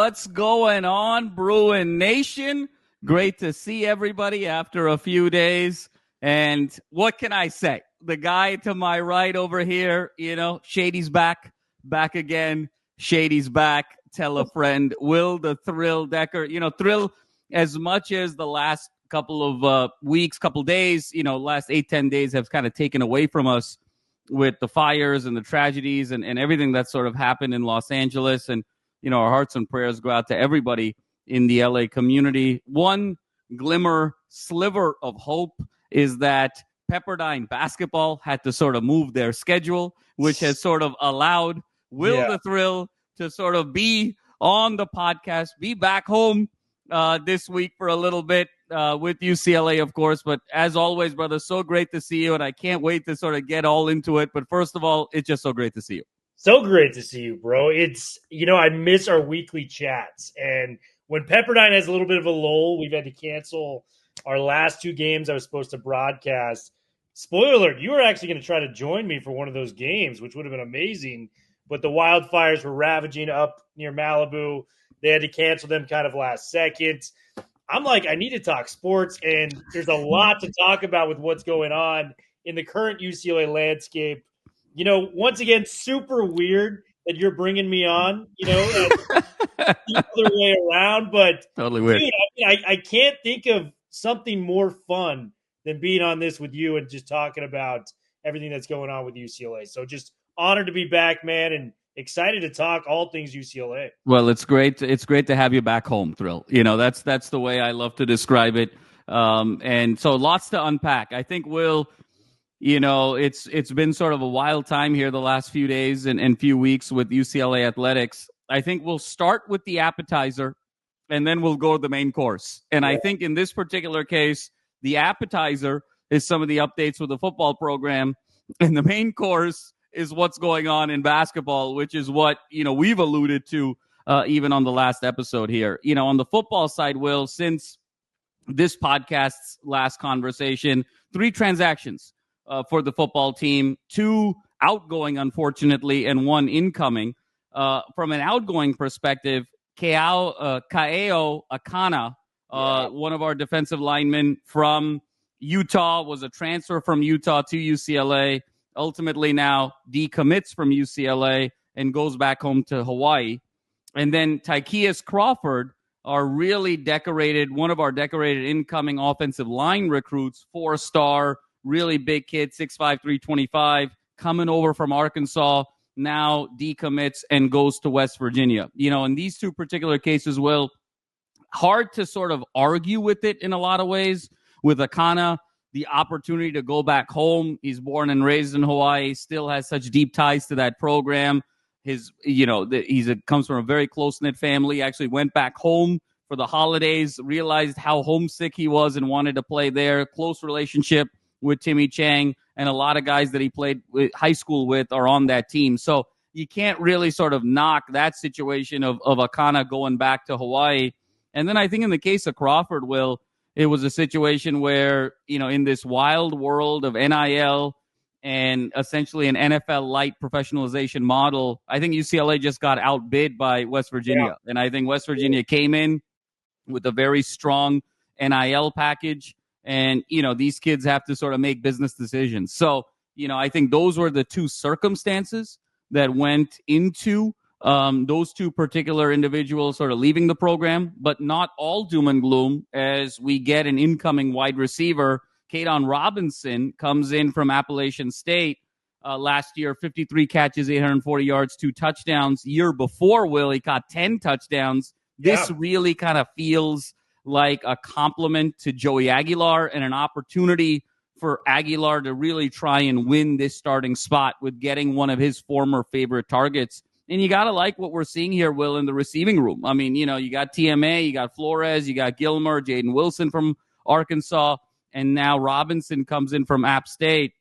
What's going on, Bruin Nation? Great to see everybody after a few days. And what can I say? The guy to my right over here, Shady's back again. Shady's back. Tell a friend. Will the Thrill Decker, Thrill, as much as the last couple of weeks, couple days, last 8-10 days have kind of taken away from us with the fires and the tragedies and everything that sort of happened in Los Angeles. And, our hearts and prayers go out to everybody in the LA community. One glimmer, sliver of hope is that Pepperdine basketball had to sort of move their schedule, which has sort of allowed Will the Thrill to sort of be on the podcast, be back home this week for a little bit with UCLA, of course. But as always, brother, so great to see you, and I can't wait to sort of get all into it. But first of all, it's just so great to see you. So great to see you, bro. It's, I miss our weekly chats. And when Pepperdine has a little bit of a lull, we've had to cancel our last two games I was supposed to broadcast. Spoiler alert, you were actually going to try to join me for one of those games, which would have been amazing. But the wildfires were ravaging up near Malibu. They had to cancel them kind of last second. I'm like, I need to talk sports, and there's a lot to talk about with what's going on in the current UCLA landscape. Once again, super weird that you're bringing me on, the other way around. But totally weird. Dude, I can't think of something more fun than being on this with you and just talking about everything that's going on with UCLA. So just honored to be back, man, and excited to talk all things UCLA. Well, it's great. It's great to have you back home, Thrill. That's the way I love to describe it. And so lots to unpack. I think Will, it's been sort of a wild time here the last few days and few weeks with UCLA athletics. I think we'll start with the appetizer, and then we'll go to the main course. And I think in this particular case, the appetizer is some of the updates with the football program, and the main course is what's going on in basketball, which is what, we've alluded to even on the last episode here. On the football side, Will, since this podcast's last conversation, 3 transactions for the football team, 2 outgoing, unfortunately, and 1 incoming. From an outgoing perspective, Kaeo Akana, one of our defensive linemen from Utah, was a transfer from Utah to UCLA. Ultimately now decommits from UCLA and goes back home to Hawaii. And then Tykeus Crawford, one of our decorated incoming offensive line recruits, 4-star, really big kid, 6'5", 325, coming over from Arkansas, now decommits and goes to West Virginia. In these 2 particular cases, Will, hard to sort of argue with it in a lot of ways. With Akana, the opportunity to go back home. He's born and raised in Hawaii, still has such deep ties to that program. Comes from a very close-knit family, actually went back home for the holidays, realized how homesick he was and wanted to play there. Close relationship with Timmy Chang, and a lot of guys that he played high school with are on that team. So you can't really sort of knock that situation of Akana going back to Hawaii. And then I think in the case of Crawford, Will, it was a situation where, in this wild world of NIL and essentially an NFL light professionalization model, I think UCLA just got outbid by West Virginia. Yeah. And I think West Virginia came in with a very strong NIL package. And, these kids have to sort of make business decisions. So, I think those were the 2 circumstances that went into those 2 particular individuals sort of leaving the program, but not all doom and gloom, as we get an incoming wide receiver. Kadon Robinson comes in from Appalachian State last year, 53 catches, 840 yards, 2 touchdowns. Year before, Will, he caught 10 touchdowns. This really kind of feels like a compliment to Joey Aguilar and an opportunity for Aguilar to really try and win this starting spot with getting one of his former favorite targets. And you got to like what we're seeing here, Will, in the receiving room. I mean, you got TMA, you got Flores, you got Gilmer, Jaden Wilson from Arkansas, and now Robinson comes in from App State.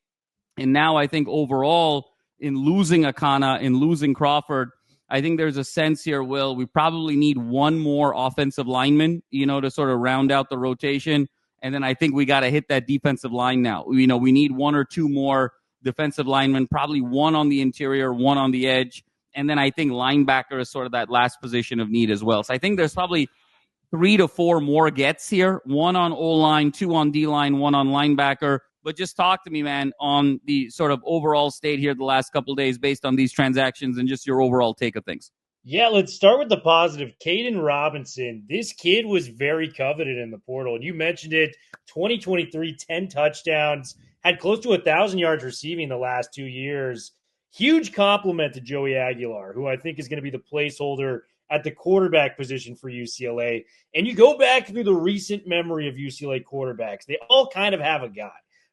And now I think overall, in losing Akana, in losing Crawford, I think there's a sense here, Will, we probably need 1 more offensive lineman, to sort of round out the rotation. And then I think we got to hit that defensive line now. We need 1 or 2 more defensive linemen, probably 1 on the interior, 1 on the edge. And then I think linebacker is sort of that last position of need as well. So I think there's probably 3 to 4 more gets here, 1 on O-line, 2 on D-line, 1 on linebacker. But just talk to me, man, on the sort of overall state here the last couple of days based on these transactions and just your overall take of things. Yeah, let's start with the positive. Caden Robinson, this kid was very coveted in the portal. And you mentioned it, 2023, 10 touchdowns, had close to 1,000 yards receiving the last 2 years. Huge compliment to Joey Aguilar, who I think is going to be the placeholder at the quarterback position for UCLA. And you go back through the recent memory of UCLA quarterbacks, they all kind of have a guy.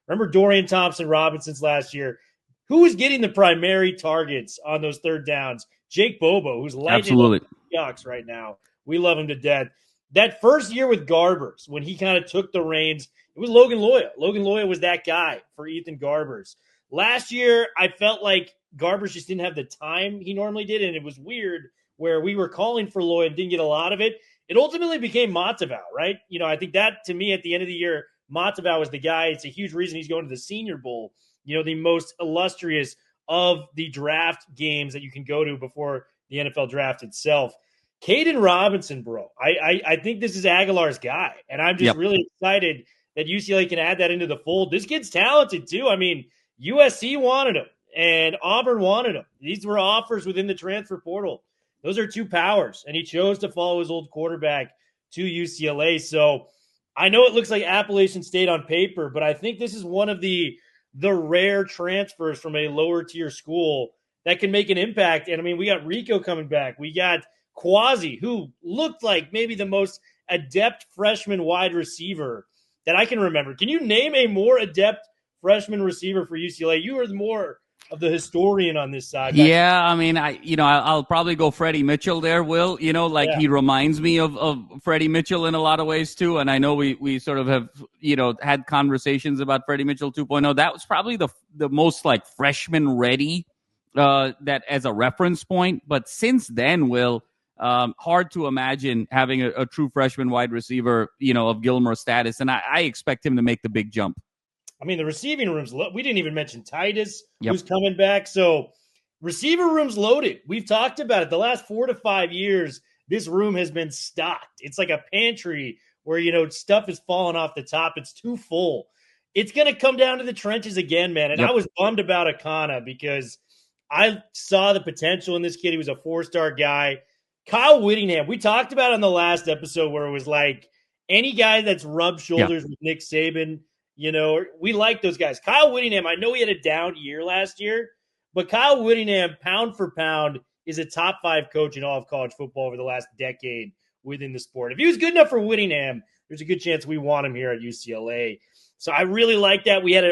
Remember Dorian Thompson-Robinson's last year? Who was getting the primary targets on those third downs? Jake Bobo, who's lighting up the Seahawks right now. We love him to death. That first year with Garbers, when he kind of took the reins, it was Logan Loya. Logan Loya was that guy for Ethan Garbers. Last year, I felt like Garbers just didn't have the time he normally did, and it was weird where we were calling for Loya and didn't get a lot of it. It ultimately became Matavao, right? You know, I think that, to me, at the end of the year, Matavao was the guy. It's a huge reason he's going to the Senior Bowl, you know, the most illustrious of the draft games that you can go to before the NFL draft itself. Caden Robinson, bro, I think this is Aguilar's guy, and I'm just really excited that UCLA can add that into the fold. This kid's talented, too. I mean, USC wanted him, and Auburn wanted him. These were offers within the transfer portal. Those are 2 powers, and he chose to follow his old quarterback to UCLA. So I know it looks like Appalachian State on paper, but I think this is one of the rare transfers from a lower-tier school that can make an impact. And, I mean, we got Rico coming back. We got Quasi, who looked like maybe the most adept freshman wide receiver that I can remember. Can you name a more adept freshman receiver for UCLA? You are more of the historian on this side. Yeah, I mean, I'll probably go Freddie Mitchell there, Will. You know, like he reminds me of Freddie Mitchell in a lot of ways too. And I know we sort of have, you know, had conversations about Freddie Mitchell 2.0. That was probably the most like freshman ready that as a reference point. But since then, Will, hard to imagine having a true freshman wide receiver, you know, of Gilmore's status. And I expect him to make the big jump. I mean, the receiving room's we didn't even mention Titus, who's coming back. So receiver room's loaded. We've talked about it. The last 4 to 5 years, this room has been stocked. It's like a pantry where, you know, stuff is falling off the top. It's too full. It's going to come down to the trenches again, man. And I was bummed about Akana because I saw the potential in this kid. He was a 4-star guy. Kyle Whittingham, we talked about it on the last episode where it was like any guy that's rubbed shoulders with Nick Saban, you know, we like those guys. Kyle Whittingham, I know he had a down year last year, but Kyle Whittingham, pound for pound, is a top 5 coach in all of college football over the last decade within the sport. If he was good enough for Whittingham, there's a good chance we want him here at UCLA. So I really like that. We had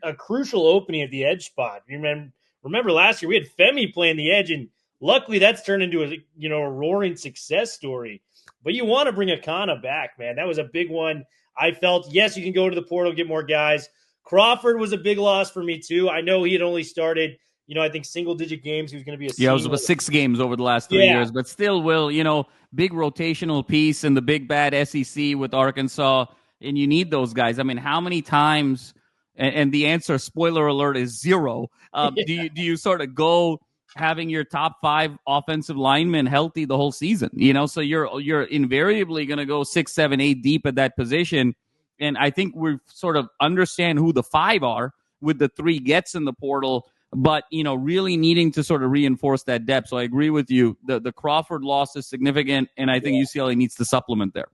a crucial opening at the edge spot. Remember last year we had Femi playing the edge, and luckily that's turned into a roaring success story. But you want to bring Akana back, man. That was a big one. I felt, yes, you can go to the portal, get more guys. Crawford was a big loss for me, too. I know he had only started, you know, I think single-digit games. He was going to be a senior. Yeah, it was about 6 games over the last 3 years. But still, Will, you know, big rotational piece in the big bad SEC with Arkansas, and you need those guys. I mean, how many times, and the answer, spoiler alert, is 0. Do you sort of go having your top 5 offensive linemen healthy the whole season, you know, so you're invariably going to go 6, 7, 8 deep at that position. And I think we sort of understand who the 5 are with the 3 gets in the portal, but, you know, really needing to sort of reinforce that depth. So I agree with you. The Crawford loss is significant, and I think UCLA needs to supplement there.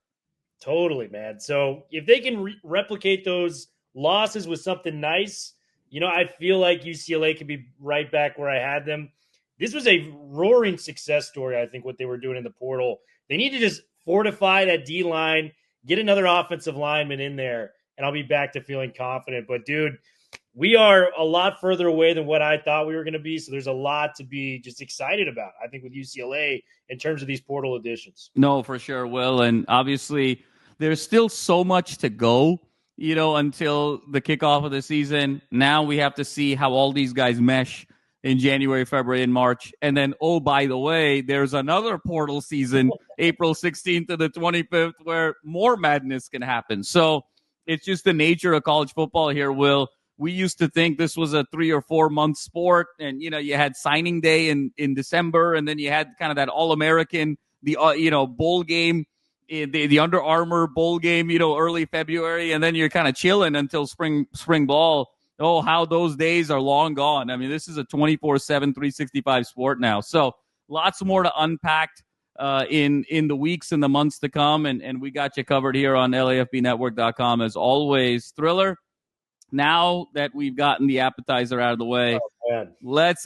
Totally, man. So if they can replicate those losses with something nice, you know, I feel like UCLA could be right back where I had them. This was a roaring success story, I think, what they were doing in the portal. They need to just fortify that D-line, get another offensive lineman in there, and I'll be back to feeling confident. But, dude, we are a lot further away than what I thought we were going to be, so there's a lot to be just excited about, I think, with UCLA in terms of these portal additions. No, for sure, Will. And obviously, there's still so much to go, you know, until the kickoff of the season. Now we have to see how all these guys mesh in January, February, and March. And then, oh, by the way, there's another portal season, April 16th to the 25th, where more madness can happen. So it's just the nature of college football here, Will. we used to think this was a 3 or 4 month sport. And, you had signing day in December, and then you had kind of that All-American, the, bowl game, the Under Armour bowl game, early February, and then you're kind of chilling until spring ball. Oh, how those days are long gone. I mean, this is a 24/7, 365 sport now. So lots more to unpack in the weeks and the months to come. And we got you covered here on LAFBnetwork.com as always. Thriller, now that we've gotten the appetizer out of the way,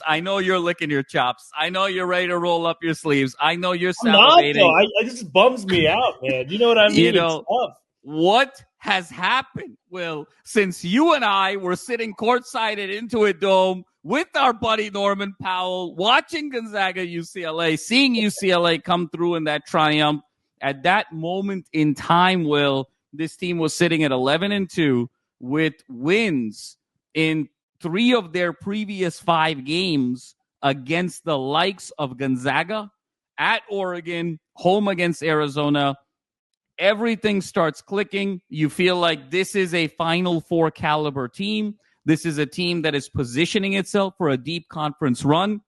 I know you're licking your chops. I know you're ready to roll up your sleeves. I know you're salivating. It just bums me out, man. You know what I mean? It's tough. What has happened, Will, since you and I were sitting courtside at Intuit Dome with our buddy Norman Powell, watching Gonzaga UCLA, seeing UCLA come through in that triumph. At that moment in time, Will, this team was sitting at 11-2 with wins in 3 of their previous 5 games against the likes of Gonzaga, at Oregon, home against Arizona. Everything starts clicking. You feel like this is a Final Four caliber team. This is a team that is positioning itself for a deep conference run,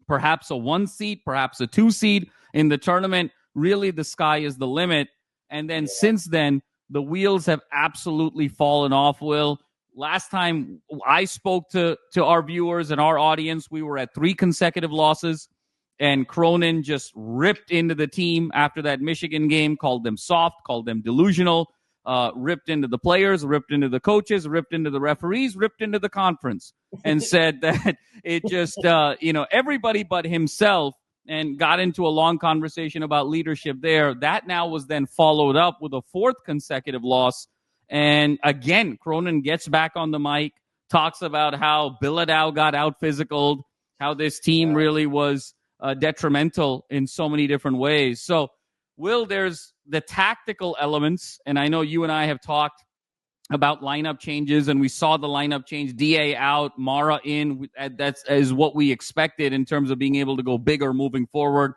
perhaps a 1 seed, perhaps a 2 seed in the tournament. Really, the sky is the limit. And then since then, the wheels have absolutely fallen off, Will. Last time I spoke to our viewers and our audience, we were at 3 consecutive losses. And Cronin just ripped into the team after that Michigan game, called them soft, called them delusional, ripped into the players, ripped into the coaches, ripped into the referees, ripped into the conference, and said that it just, everybody but himself, and got into a long conversation about leadership there. That now was then followed up with a 4th consecutive loss. And again, Cronin gets back on the mic, talks about how Bilodeau got out-physicaled, how this team really was detrimental in so many different ways. So, Will, there's the tactical elements, and I know you and I have talked about lineup changes, and we saw the lineup change, DA out, Mara in. That's is what we expected in terms of being able to go bigger moving forward.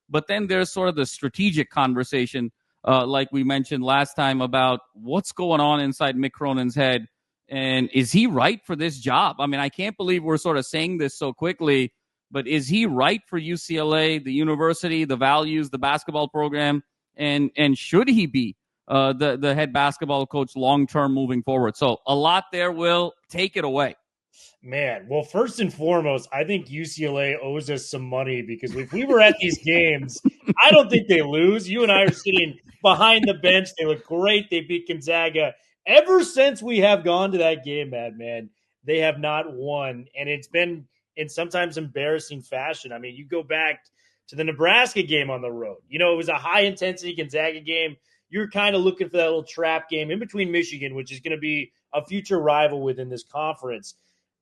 But then there's sort of the strategic conversation, like we mentioned last time, about what's going on inside Mick Cronin's head, and is he right for this job? I mean, I can't believe we're sort of saying this so quickly, but is he right for UCLA, the university, the values, the basketball program, and should he be the head basketball coach long-term moving forward? So a lot there, Will. Take it away. Man, well, first and foremost, I think UCLA owes us some money, because if we were at these games, I don't think they lose. You and I are sitting behind the bench. They look great. They beat Gonzaga. Ever since we have gone to that game, Madman, they have not won, and it's been in sometimes embarrassing fashion. I mean, you go back to the Nebraska game on the road. It was a high-intensity Gonzaga game. You're kind of looking for that little trap game in between Michigan, which is going to be a future rival within this conference.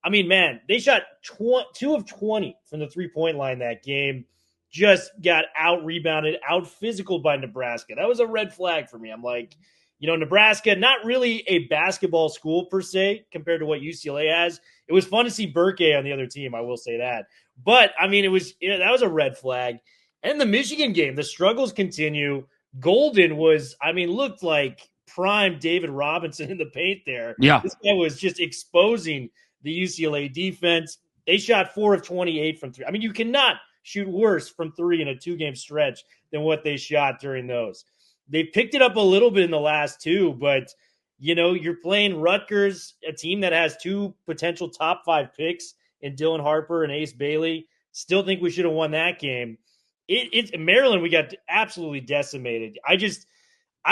I mean, man, they shot 2 of 20 from the three-point line that game. Just got out-rebounded, out-physical by Nebraska. That was a red flag for me. I'm like, Nebraska, not really a basketball school per se compared to what UCLA has. It was fun to see Burke on the other team, I will say that. But, I mean, that was a red flag. And the Michigan game, the struggles continue. Golden looked like prime David Robinson in the paint there. Yeah. This guy was just exposing the UCLA defense. They shot 4 of 28 from 3. I mean, you cannot shoot worse from 3 in a 2-game stretch than what they shot during those. They picked it up a little bit in the last 2, but, you're playing Rutgers, a team that has 2 potential top 5 picks in Dylan Harper and Ace Bailey. Still think we should have won that game. It's Maryland, we got absolutely decimated. I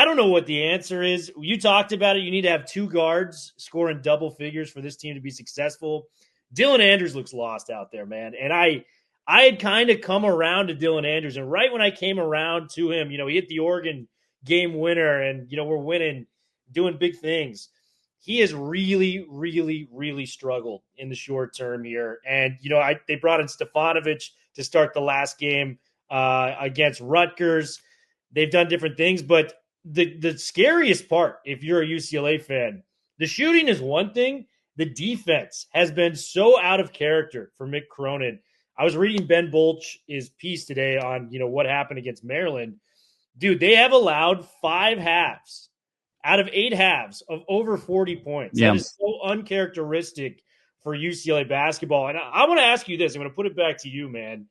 don't know what the answer is. You talked about it. You need to have 2 guards scoring double figures for this team to be successful. Dylan Andrews looks lost out there, man. And I had kind of come around to Dylan Andrews. And right when I came around to him, he hit the Oregon game winner and, we're winning, doing big things. He has really, really, really struggled in the short term here. And, they brought in Stefanovic to start the last game against Rutgers. They've done different things, but the scariest part, if you're a UCLA fan, the shooting is one thing. The defense has been so out of character for Mick Cronin. I was reading Ben Bolch's piece today on, what happened against Maryland. Dude, they have allowed 5 halves out of 8 halves of over 40 points. Yeah. That is so uncharacteristic for UCLA basketball. And I want to ask you this. I'm going to put it back to you, man.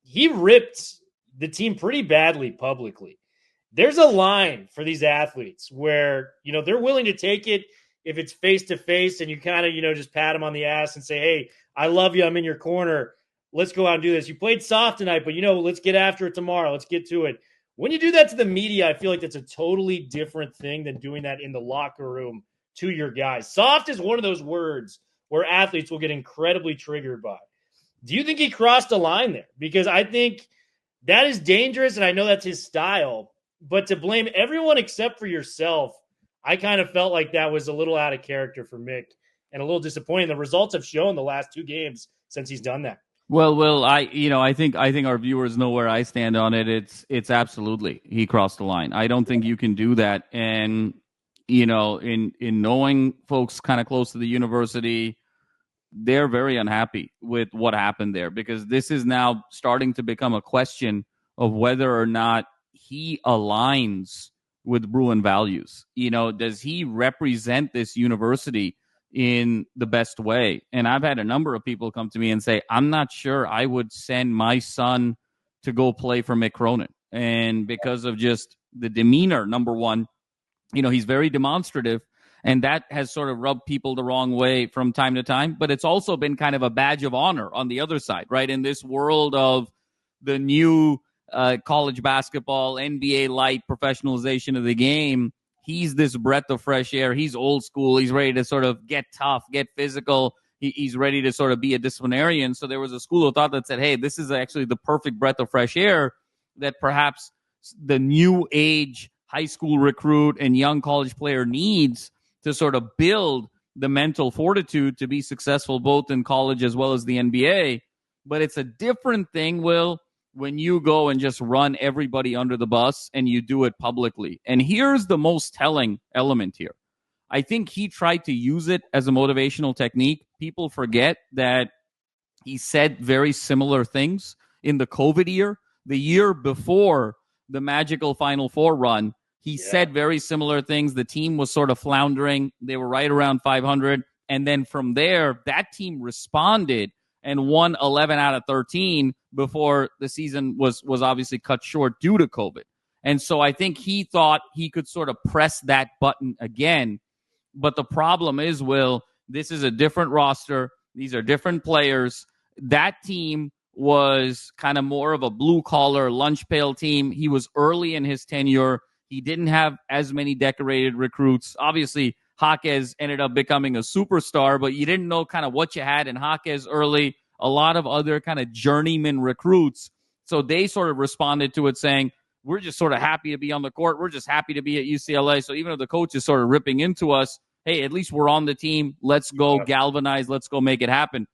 He ripped the team pretty badly publicly. There's a line for these athletes where, they're willing to take it if it's face-to-face and you kind of, just pat them on the ass and say, hey, I love you. I'm in your corner. Let's go out and do this. You played soft tonight, but, let's get after it tomorrow. Let's get to it. When you do that to the media, I feel like that's a totally different thing than doing that in the locker room to your guys. Soft is one of those words where athletes will get incredibly triggered by. Do you think he crossed a line there? Because I think that is dangerous, and I know that's his style. But to blame everyone except for yourself, I kind of felt like that was a little out of character for Mick and a little disappointing. The results have shown the last 2 games since he's done that. Well, Will, I think our viewers know where I stand on it. It's absolutely he crossed the line. I don't think you can do that. And in knowing folks kind of close to the university, they're very unhappy with what happened there because this is now starting to become a question of whether or not he aligns with Bruin values. Does he represent this university in the best way? And I've had a number of people come to me and say, I'm not sure I would send my son to go play for Mick Cronin. And because of just the demeanor, number one, he's very demonstrative, and that has sort of rubbed people the wrong way from time to time. But it's also been kind of a badge of honor on the other side, right? In this world of the new college basketball, NBA light professionalization of the game, he's this breath of fresh air. He's old school. He's ready to sort of get tough, get physical. He's ready to sort of be a disciplinarian. So there was a school of thought that said, hey, this is actually the perfect breath of fresh air that perhaps the new age high school recruit and young college player needs to sort of build the mental fortitude to be successful both in college as well as the NBA. But it's a different thing, Will, when you go and just run everybody under the bus and you do it publicly. And here's the most telling element here. I think he tried to use it as a motivational technique. People forget that he said very similar things in the COVID year. The year before the magical Final Four run, he said very similar things. The team was sort of floundering. They were right around 500. And then from there, that team responded and won 11 out of 13 before the season was obviously cut short due to COVID. And so I think he thought he could sort of press that button again. But the problem is, Will, this is a different roster. These are different players. That team was kind of more of a blue-collar, lunch pail team. He was early in his tenure. He didn't have as many decorated recruits. Obviously, Jaquez ended up becoming a superstar, but you didn't know kind of what you had in Jaquez early. A lot of other kind of journeyman recruits. So they sort of responded to it saying, we're just sort of happy to be on the court. We're just happy to be at UCLA. So even though the coach is sort of ripping into us, hey, at least we're on the team. Let's go galvanize. Let's go make it happen.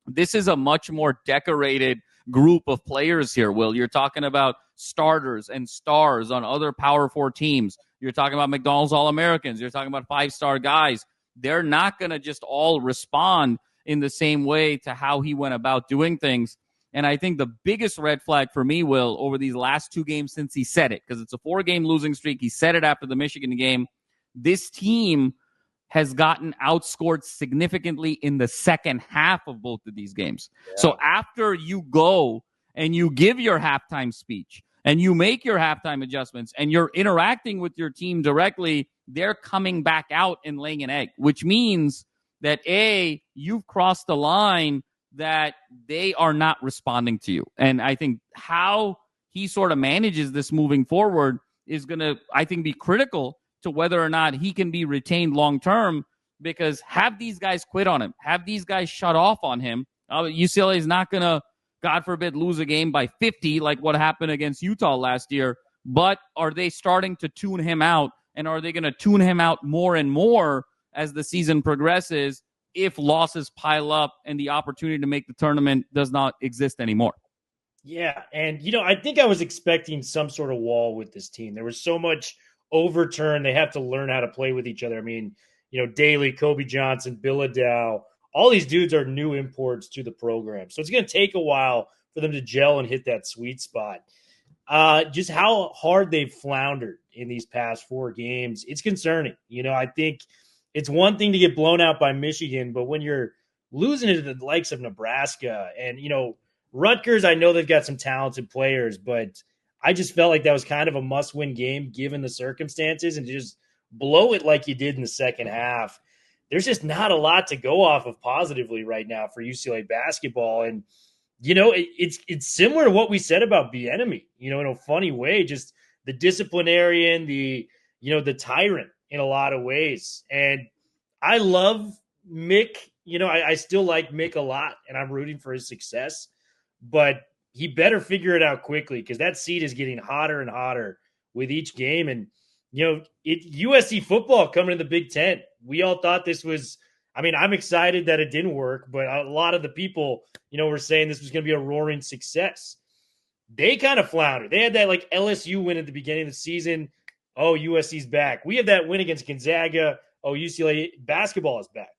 This is a much more decorated group of players here, Will. You're talking about starters and stars on other Power 4 teams. You're talking about McDonald's All-Americans. You're talking about 5-star guys. They're not going to just all respond in the same way to how he went about doing things. And I think the biggest red flag for me, Will, over these last 2 games since he said it, because it's a 4-game losing streak. He said it after the Michigan game. This team has gotten outscored significantly in the second half of both of these games. Yeah. So after you go and you give your halftime speech and you make your halftime adjustments and you're interacting with your team directly, they're coming back out and laying an egg, which means that, A, you've crossed the line that they are not responding to you. And I think how he sort of manages this moving forward is going to, I think, be critical to whether or not he can be retained long-term, because have these guys quit on him, have these guys shut off on him. UCLA is not going to, God forbid, lose a game by 50 like what happened against Utah last year, but are they starting to tune him out, and are they going to tune him out more and more as the season progresses if losses pile up and the opportunity to make the tournament does not exist anymore? Yeah, and, I think I was expecting some sort of wall with this team. There was so much overturn. They have to learn how to play with each other. I mean, Daly, Kobe Johnson, Bilodeau, all these dudes are new imports to the program. So it's going to take a while for them to gel and hit that sweet spot. just how hard they've floundered in these past 4 games. It's concerning. I think it's one thing to get blown out by Michigan, but when you're losing to the likes of Nebraska and, Rutgers, I know they've got some talented players, but I just felt like that was kind of a must-win game given the circumstances, and to just blow it like you did in the second half. There's just not a lot to go off of positively right now for UCLA basketball. And, it's similar to what we said about Bieniemy, in a funny way, just the disciplinarian, the tyrant in a lot of ways. And I love Mick. I still like Mick a lot, and I'm rooting for his success. But he better figure it out quickly, because that seat is getting hotter and hotter with each game. And, USC football coming to the Big Ten. We all thought this was – I'm excited that it didn't work, but a lot of the people, were saying this was going to be a roaring success. They kind of floundered. They had that, LSU win at the beginning of the season. Oh, USC's back. We have that win against Gonzaga. Oh, UCLA basketball is back.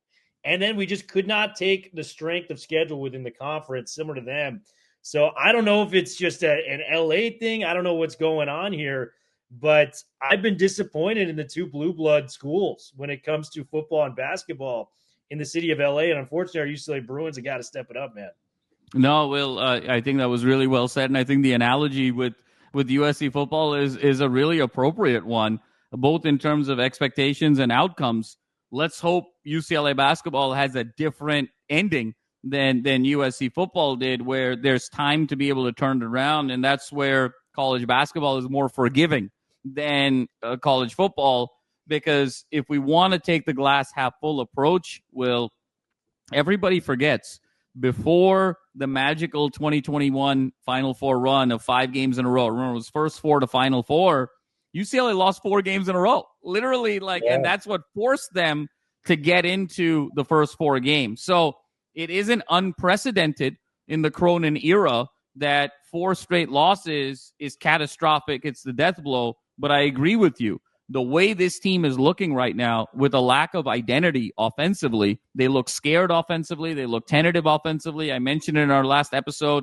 And then we just could not take the strength of schedule within the conference similar to them. So I don't know if it's just an LA thing. I don't know what's going on here, but I've been disappointed in the 2 blue blood schools when it comes to football and basketball in the city of LA. And unfortunately, our UCLA Bruins have got to step it up, man. No, Will, I think that was really well said. And I think the analogy with USC football is a really appropriate one, both in terms of expectations and outcomes. Let's hope UCLA basketball has a different ending than USC football did, where there's time to be able to turn it around. And that's where college basketball is more forgiving than college football, because if we want to take the glass half full approach, Will, everybody forgets before the magical 2021 Final Four run of 5 games in a row. Remember, it was first 4 to Final Four. UCLA lost 4 games in a row, literally, and that's what forced them to get into the first 4 games. So it isn't unprecedented in the Cronin era that 4 straight losses is catastrophic. It's the death blow. But I agree with you. The way this team is looking right now, with a lack of identity offensively, they look scared offensively. They look tentative offensively. I mentioned it in our last episode.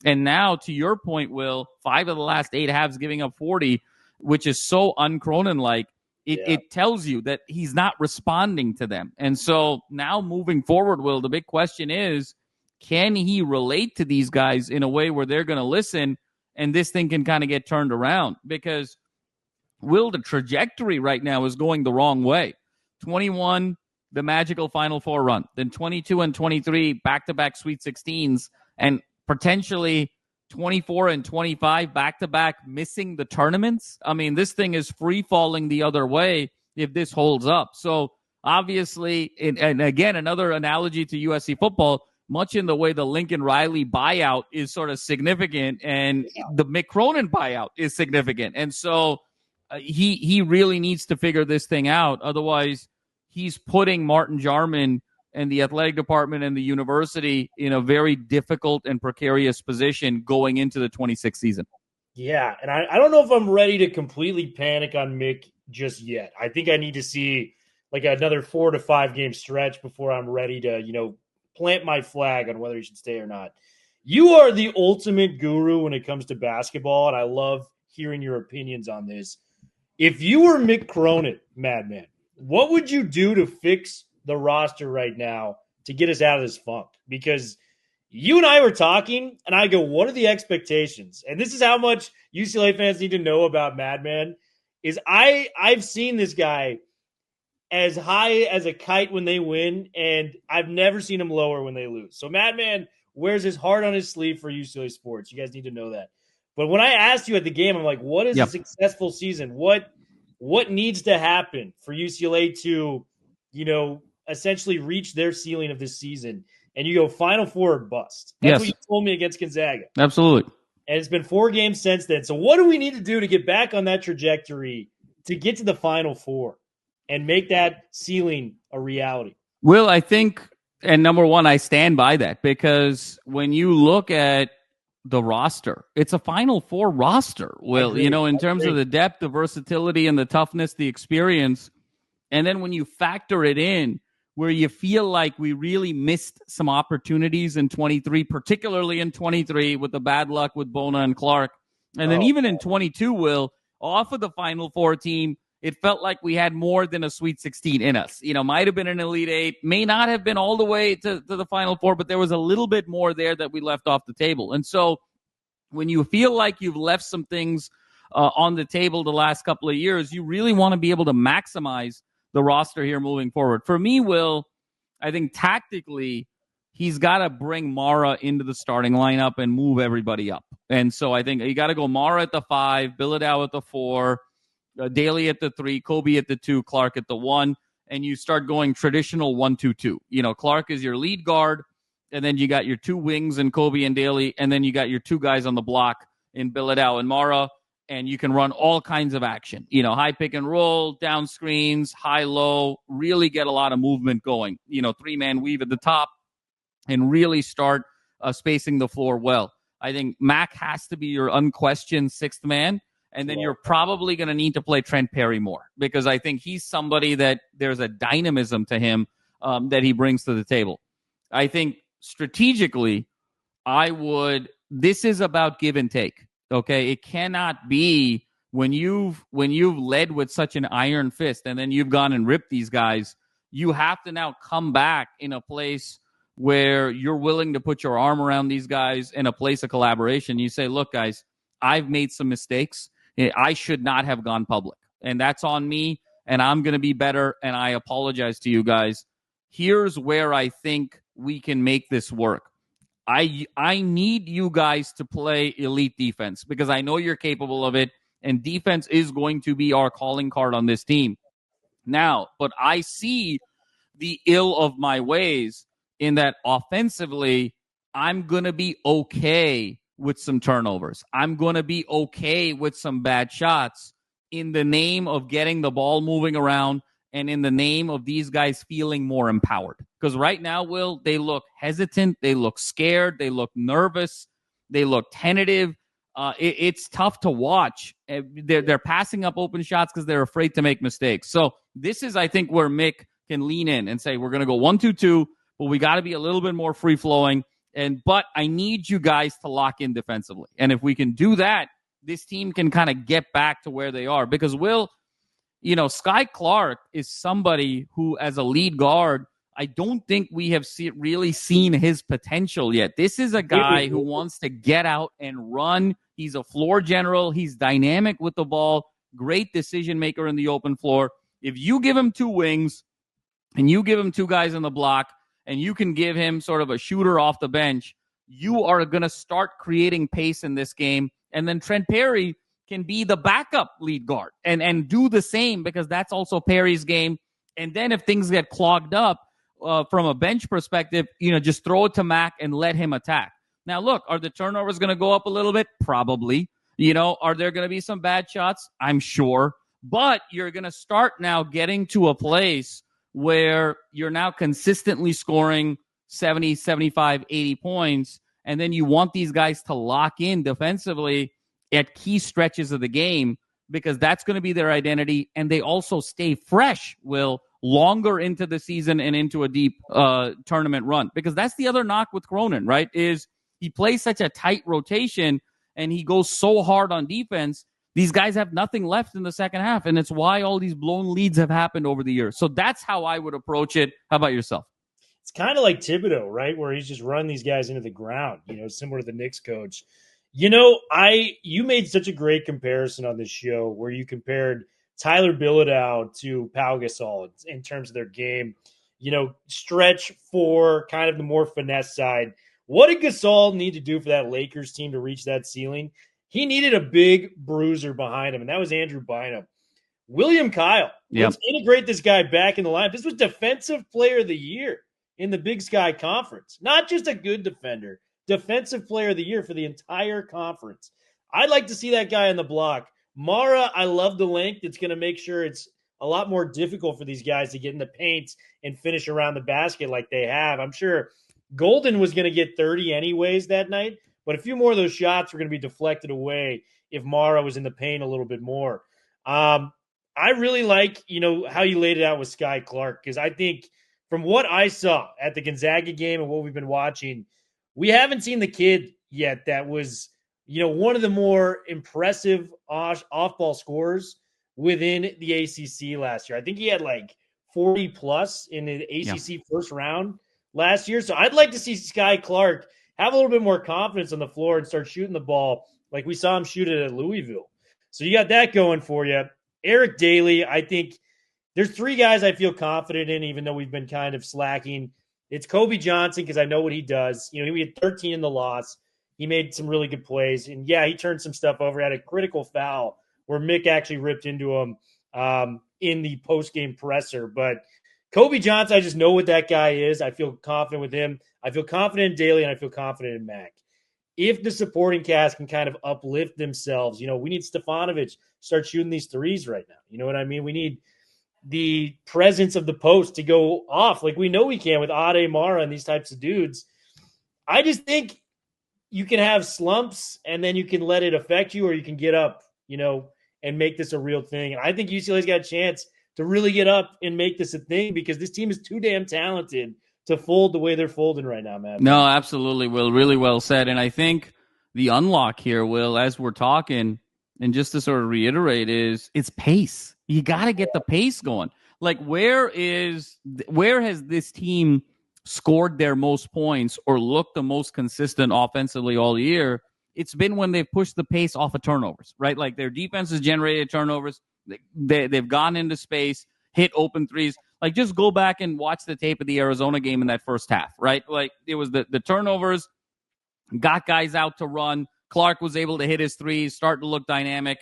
And now, to your point, Will, 5 of the last 8 halves giving up 40, which is so un-Cronin-like. It tells you that he's not responding to them. And so now moving forward, Will, the big question is, can he relate to these guys in a way where they're going to listen and this thing can kind of get turned around? Because, Will, the trajectory right now is going the wrong way. 21, the magical Final Four run. Then 22 and 23, back-to-back Sweet 16s. And potentially 24 and 25 back-to-back missing the tournaments. This thing is free-falling the other way if this holds up. So, obviously, and again, another analogy to USC football, much in the way the Lincoln Riley buyout is sort of significant and the Mick Cronin buyout is significant. And so he really needs to figure this thing out. Otherwise, he's putting Martin Jarman and the athletic department and the university in a very difficult and precarious position going into the 26th season. Yeah, and I don't know if I'm ready to completely panic on Mick just yet. I think I need to see another 4 to 5 game stretch before I'm ready to, plant my flag on whether he should stay or not. You are the ultimate guru when it comes to basketball, and I love hearing your opinions on this. If you were Mick Cronin, Madman, what would you do to fix the roster right now to get us out of this funk? Because you and I were talking, and I go, what are the expectations? And this is how much UCLA fans need to know about Madman, is I've seen this guy as high as a kite when they win, and I've never seen him lower when they lose. So Madman wears his heart on his sleeve for UCLA sports. You guys need to know that. But when I asked you at the game, I'm like, what is a successful season? What needs to happen for UCLA to, essentially reach their ceiling of this season? And you go Final Four or bust. That's what you told me against Gonzaga. Absolutely. And it's been 4 games since then. So what do we need to do to get back on that trajectory to get to the Final Four and make that ceiling a reality? Will, I think, and number one, I stand by that, because when you look at the roster, it's a Final Four roster, Will, in terms of the depth, the versatility, and the toughness, the experience. And then when you factor it in, where you feel like we really missed some opportunities in 23, particularly in 23 with the bad luck with Bona and Clark, And then even in 22, Will, off of the Final Four team, it felt like we had more than a Sweet 16 in us. Might have been an Elite Eight, may not have been all the way to the Final Four, but there was a little bit more there that we left off the table. And so when you feel like you've left some things on the table the last couple of years, you really want to be able to maximize the roster here moving forward. For me, Will, I think tactically, he's got to bring Mara into the starting lineup and move everybody up. And so I think you got to go Mara at the 5, Billadao at the 4, Daly at the 3, Kobe at the 2, Clark at the 1, and you start going traditional 1-2-2. Clark is your lead guard, and then you got your 2 wings in Kobe and Daly, and then you got your 2 guys on the block in Billadao and Mara, and you can run all kinds of action. High pick and roll, down screens, high-low, really get a lot of movement going. 3-man weave at the top, and really start spacing the floor well. I think Mac has to be your unquestioned 6th man, and then you're probably going to need to play Trent Perry more, because I think he's somebody that there's a dynamism to him that he brings to the table. I think strategically, this is about give and take, okay? It cannot be when you've led with such an iron fist and then you've gone and ripped these guys, you have to now come back in a place where you're willing to put your arm around these guys in a place of collaboration. You say, look, guys, I've made some mistakes. I should not have gone public, and that's on me, and I'm going to be better, and I apologize to you guys. Here's where I think we can make this work. I need you guys to play elite defense because I know you're capable of it, and defense is going to be our calling card on this team. Now, but I see the ill of my ways in that offensively, I'm going to be okay with some turnovers. I'm going to be okay with some bad shots in the name of getting the ball moving around and in the name of these guys feeling more empowered. Because right now, Will, they look hesitant, they look scared, they look nervous, they look tentative. It's tough to watch. They're passing up open shots because they're afraid to make mistakes. So this is, I think, where Mick can lean in and say, we're going to go 1-2-2, but we got to be a little bit more free-flowing. But I need you guys to lock in defensively. And if we can do that, this team can kind of get back to where they are. Because, Will, Sky Clark is somebody who, as a lead guard, I don't think we have really seen his potential yet. This is a guy who wants to get out and run. He's a floor general. He's dynamic with the ball. Great decision maker in the open floor. If you give him 2 wings and you give him 2 guys on the block, and you can give him sort of a shooter off the bench, you are going to start creating pace in this game. And then Trent Perry can be the backup lead guard and do the same, because that's also Perry's game. And then if things get clogged up from a bench perspective, just throw it to Mac and let him attack. Now, look, are the turnovers going to go up a little bit? Probably. Are there going to be some bad shots? I'm sure. But you're going to start now getting to a place where you're now consistently scoring 70, 75, 80 points, and then you want these guys to lock in defensively at key stretches of the game, because that's going to be their identity, and they also stay fresh, Will, longer into the season and into a deep tournament run. Because that's the other knock with Cronin, right, is he plays such a tight rotation, and he goes so hard on defense. These guys have nothing left in the second half, and it's why all these blown leads have happened over the years. So that's how I would approach it. How about yourself? It's kind of like Thibodeau, right, where he's just run these guys into the ground, similar to the Knicks coach. You made such a great comparison on this show where you compared Tyler Billadao to Pau Gasol in terms of their game. Stretch for kind of the more finesse side. What did Gasol need to do for that Lakers team to reach that ceiling? He needed a big bruiser behind him, and that was Andrew Bynum. William Kyle. Yep. Let's integrate this guy back in the lineup. This was Defensive Player of the Year in the Big Sky Conference. Not just a good defender, Defensive Player of the Year for the entire conference. I'd like to see that guy on the block. Mara, I love the length. It's going to make sure it's a lot more difficult for these guys to get in the paint and finish around the basket like they have. I'm sure Golden was going to get 30 anyways that night, but a few more of those shots were going to be deflected away if Mara was in the paint a little bit more. I really like, how you laid it out with Sky Clark, because I think from what I saw at the Gonzaga game and what we've been watching, we haven't seen the kid yet that was one of the more impressive off-ball scorers within the ACC last year. I think he had like 40 plus in the ACC first round last year. So I'd like to see Sky Clark have a little bit more confidence on the floor and start shooting the ball like we saw him shoot it at Louisville. So you got that going for you. Eric Daly, I think there's three guys I feel confident in, even though we've been kind of slacking. It's Kobe Johnson, because I know what he does. He had 13 in the loss. He made some really good plays. And, yeah, he turned some stuff over. He had a critical foul where Mick actually ripped into him in the post-game presser. But Kobe Johnson, I just know what that guy is. I feel confident with him. I feel confident in Daly, and I feel confident in Mac. If the supporting cast can kind of uplift themselves, we need Stefanovic start shooting these threes right now. You know what I mean? We need the presence of the post to go off like we know we can with Ade Mara and these types of dudes. I just think you can have slumps and then you can let it affect you, or you can get up, and make this a real thing. And I think UCLA's got a chance to really get up and make this a thing, because this team is too damn talented to fold the way they're folding right now, man. No, absolutely, Will. Really well said. And I think the unlock here, Will, as we're talking, and just to sort of reiterate, is it's pace. You got to get the pace going. Like, where has this team scored their most points or looked the most consistent offensively all year? It's been when they've pushed the pace off of turnovers, right? Like, their defense has generated turnovers. They've gone into space, hit open threes. Like, just go back and watch the tape of the Arizona game in that first half, right? Like, it was the turnovers, got guys out to run. Clark was able to hit his threes, start to look dynamic.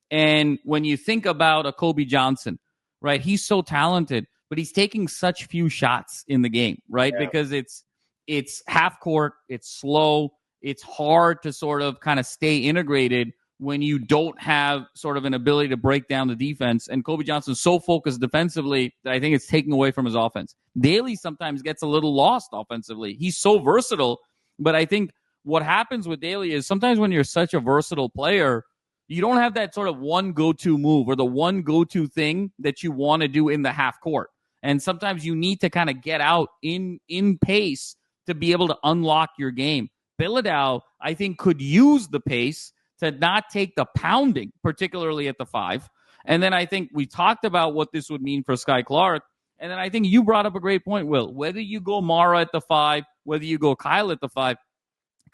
And when you think about a Kobe Johnson, right, he's so talented, but he's taking such few shots in the game, right? Yeah. Because it's half court, it's slow, it's hard to sort of kind of stay integrated when you don't have sort of an ability to break down the defense. And Kobe Johnson's so focused defensively that I think it's taking away from his offense. Daly sometimes gets a little lost offensively. He's so versatile, but I think what happens with Daly is sometimes when you're such a versatile player, you don't have that sort of one go-to move or the one go-to thing that you want to do in the half court. And sometimes you need to kind of get out in pace to be able to unlock your game. Pellot, I think, could use the pace to not take the pounding, particularly at the 5. And then I think we talked about what this would mean for Sky Clark. And then I think you brought up a great point, Will. Whether you go Mara at the 5, whether you go Kyle at the 5,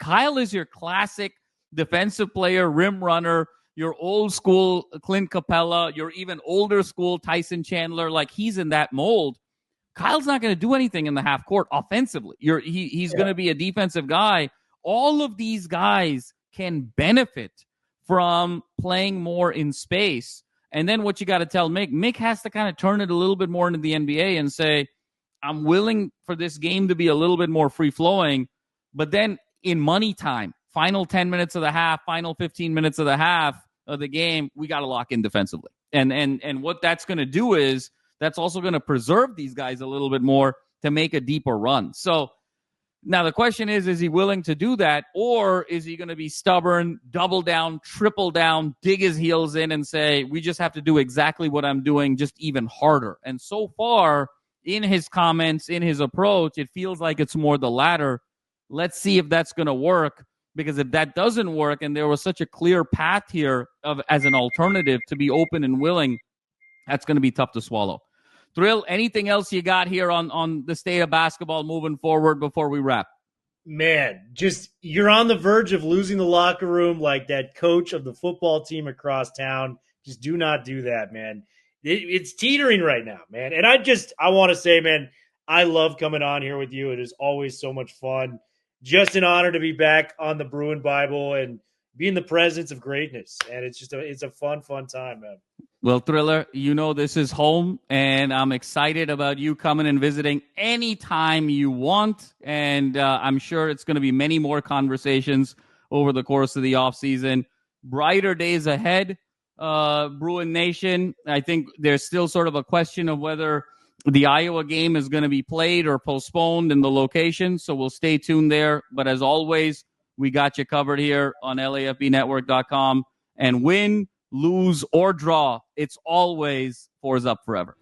Kyle is your classic defensive player, rim runner, your old school Clint Capella, your even older school Tyson Chandler. Like, he's in that mold. Kyle's not going to do anything in the half court offensively. He's going to be a defensive guy. All of these guys can benefit from playing more in space. And then what you got to tell Mick has to kind of turn it a little bit more into the NBA and say, I'm willing for this game to be a little bit more free-flowing, but then in money time, final 10 minutes of the half, final 15 minutes of the half of the game, we got to lock in defensively. And what that's going to do is that's also going to preserve these guys a little bit more to make a deeper run. So now the question is he willing to do that, or is he going to be stubborn, double down, triple down, dig his heels in and say, we just have to do exactly what I'm doing, just even harder? And so far in his comments, in his approach, it feels like it's more the latter. Let's see if that's going to work. Because if that doesn't work, and there was such a clear path here as an alternative to be open and willing, that's going to be tough to swallow. Thrill, anything else you got here on the state of basketball moving forward before we wrap? Man, just you're on the verge of losing the locker room like that coach of the football team across town. Just do not do that, man. It's teetering right now, man. And I want to say, man, I love coming on here with you. It is always so much fun. Just an honor to be back on the Bruin Bible and be in the presence of greatness. And it's a fun time, man. Well, Thriller, this is home, and I'm excited about you coming and visiting anytime you want. And I'm sure it's going to be many more conversations over the course of the offseason. Brighter days ahead, Bruin Nation. I think there's still sort of a question of whether the Iowa game is going to be played or postponed in the location, so we'll stay tuned there. But as always, we got you covered here on LAFBnetwork.com. And win, lose, or draw, it's always 4's up forever.